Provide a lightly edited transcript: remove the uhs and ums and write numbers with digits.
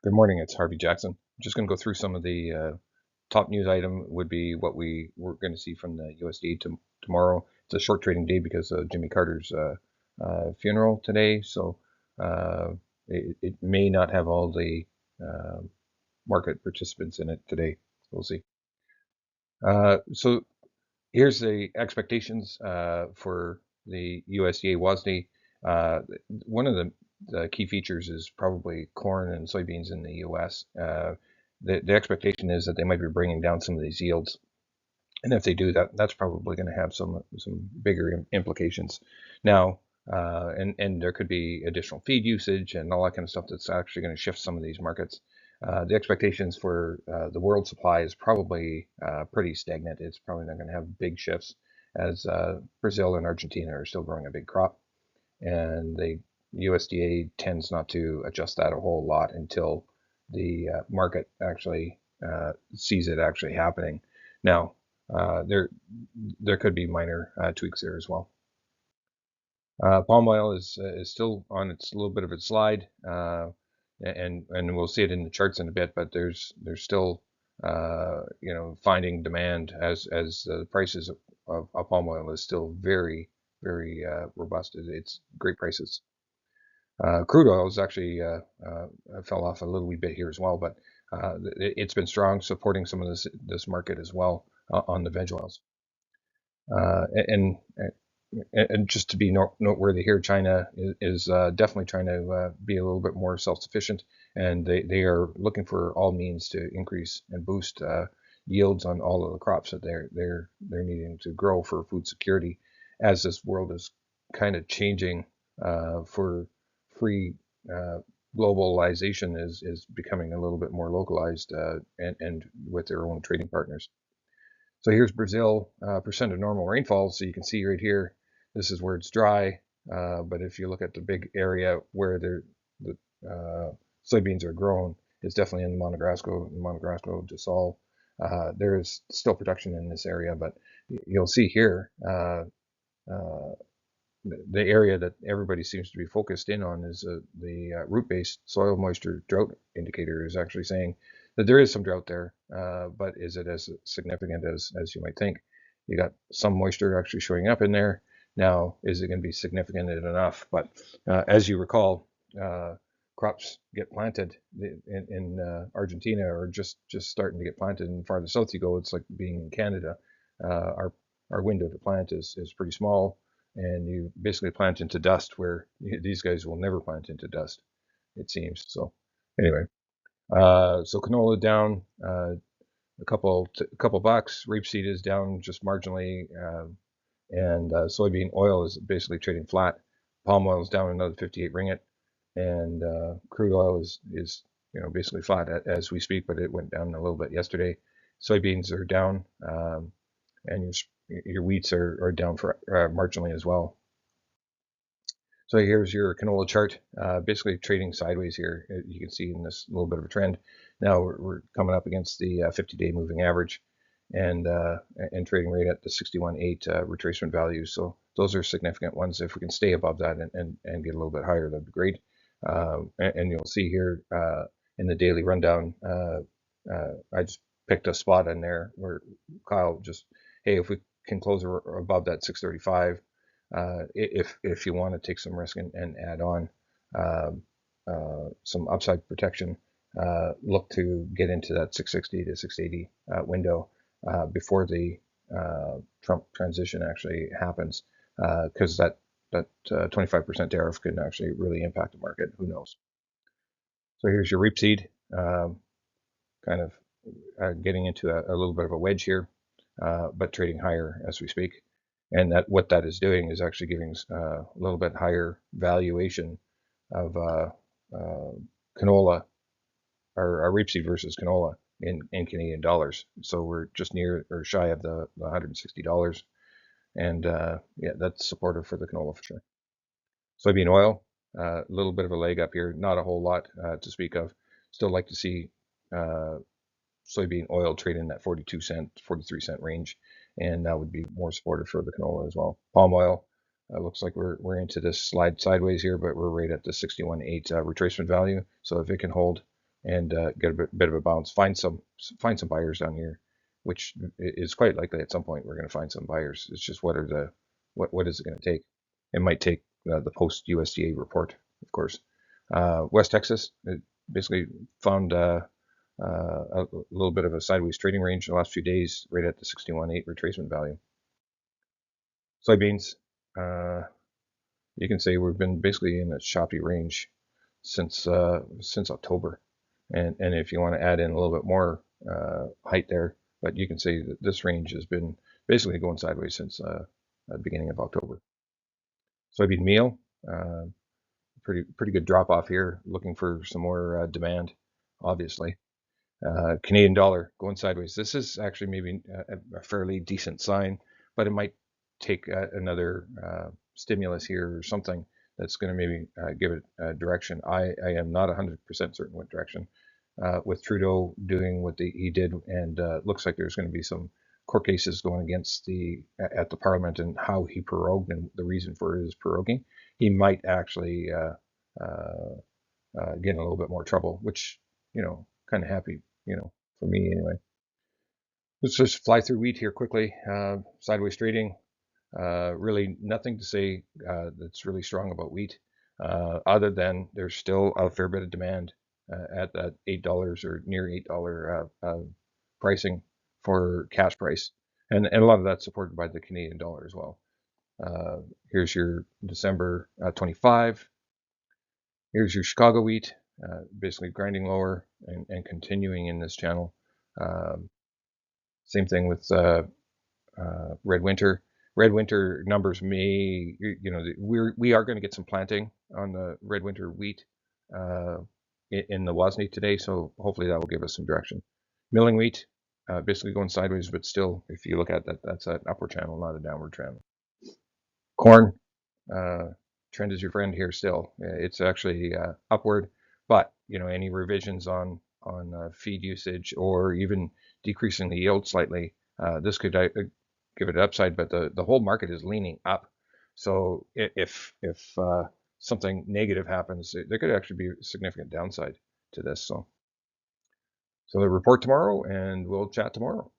Good morning, it's Harvey Jackson. Just going to go through some of the top news item would be what we're going to see from the USDA tomorrow. It's a short trading day because of Jimmy Carter's funeral today, so uh, it may not have all the uh, market participants in it today. We'll see. So here's the expectations for the USDA WASDE. One of the key features is probably corn and soybeans in the U.S. The expectation is that they might be bringing down some of these yields, and if they do that, that's probably going to have some bigger implications. Now, and there could be additional feed usage and all that kind of stuff that's actually going to shift some of these markets. The expectations for the world supply is probably pretty stagnant. It's probably not going to have big shifts as Brazil and Argentina are still growing a big crop, and the USDA tends not to adjust that a whole lot until the market actually sees it actually happening. Now, there could be minor tweaks there as well. Palm oil is still on its little bit of a slide, and we'll see it in the charts in a bit. But there's still finding demand as the prices of palm oil is still very robust. It's great prices. Crude oil is actually fell off a little wee bit here as well, but it's been strong, supporting some of this market as well on the veg oils. Uh, and, and just to be noteworthy here, China is definitely trying to be a little bit more self-sufficient, and they are looking for all means to increase and boost yields on all of the crops that they're needing to grow for food security, as this world is kind of changing for free. Globalization is becoming a little bit more localized and with their own trading partners. So here's Brazil, percent of normal rainfall. So you can see right here, this is where it's dry. But if you look at the big area where the soybeans are grown, it's definitely in Monograsko do Sol. There is still production in this area, but you'll see here, uh, the area that everybody seems to be focused in on is the root-based soil moisture drought indicator is actually saying that there is some drought there, but is it as significant as you might think? You got some moisture actually showing up in there. Now, is it going to be significant enough? But as you recall, crops get planted in Argentina, or just starting to get planted. And the farther south you go, it's like being in Canada. Our window to plant is pretty small, and you basically plant into dust where these guys will never plant into dust, it seems. So anyway, so canola down a couple bucks. Rapeseed is down just marginally, and soybean oil is basically trading flat. Palm oil is down another 58 ringgit, and crude oil is basically flat as we speak, but it went down a little bit yesterday. Soybeans are down, and your wheats are down for marginally as well. So here's your canola chart, basically trading sideways here. You can see in this little bit of a trend. Now we're coming up against the 50-day moving average, and trading right at the 61.8 retracement value. So those are significant ones. If we can stay above that and get a little bit higher, that'd be great. And you'll see here in the daily rundown, I just picked a spot in there where Kyle just, hey, if we can close above that 635, if you want to take some risk and add on some upside protection, look to get into that 660 to 680 window before the Trump transition actually happens, because that 25% tariff could actually really impact the market. Who knows? So here's your rapeseed, kind of getting into a little bit of a wedge here, but trading higher as we speak. And that what that is doing is actually giving a little bit higher valuation of canola, or rapeseed versus canola in Canadian dollars. So we're just near or shy of the $160, and yeah, that's supportive for the canola for sure. Soybean oil, a little bit of a leg up here, not a whole lot to speak of. Still like to see soybean oil trade in that 42-cent, 43-cent range, and that would be more supportive for the canola as well. Palm oil, looks like we're into this slide sideways here, but we're right at the 61.8 retracement value. So if it can hold and get a bit of a bounce. Find some buyers down here, which is quite likely at some point we're going to find some buyers. It's just what is it going to take? It might take the post USDA report, of course. West Texas basically found a little bit of a sideways trading range in the last few days, right at the 61.8 retracement value. Soybeans, you can say we've been basically in a choppy range since October, and if you want to add in a little bit more height there, but you can say that this range has been basically going sideways since the beginning of October. Soybean meal, pretty good drop off here. Looking for some more demand, obviously. Canadian dollar going sideways. This is actually maybe a fairly decent sign, but it might take another stimulus here or something that's going to maybe give it direction. I am not 100% certain what direction. With Trudeau doing what he did, and looks like there's going to be some court cases going against at the Parliament and how he prorogued and the reason for his proroguing, he might actually get in a little bit more trouble, which, kind of happy, for me anyway. Let's just fly through wheat here quickly. Sideways trading. Really nothing to say that's really strong about wheat, other than there's still a fair bit of demand at that $8 or near $8 pricing for cash price, and a lot of that's supported by the Canadian dollar as well. Here's your December 25. Here's your Chicago wheat, basically grinding lower and continuing in this channel. Same thing with Red Winter. Red Winter numbers may, we are going to get some planting on the Red Winter wheat in the WASDE today, so hopefully that will give us some direction. Milling wheat, basically going sideways, but still, if you look at that, that's an upward channel, not a downward channel. Corn, trend is your friend here still. It's actually upward, but any revisions on feed usage or even decreasing the yield slightly, this could give it an upside, but the whole market is leaning up. So if something negative happens, there could actually be a significant downside to this. So the report tomorrow, and we'll chat tomorrow.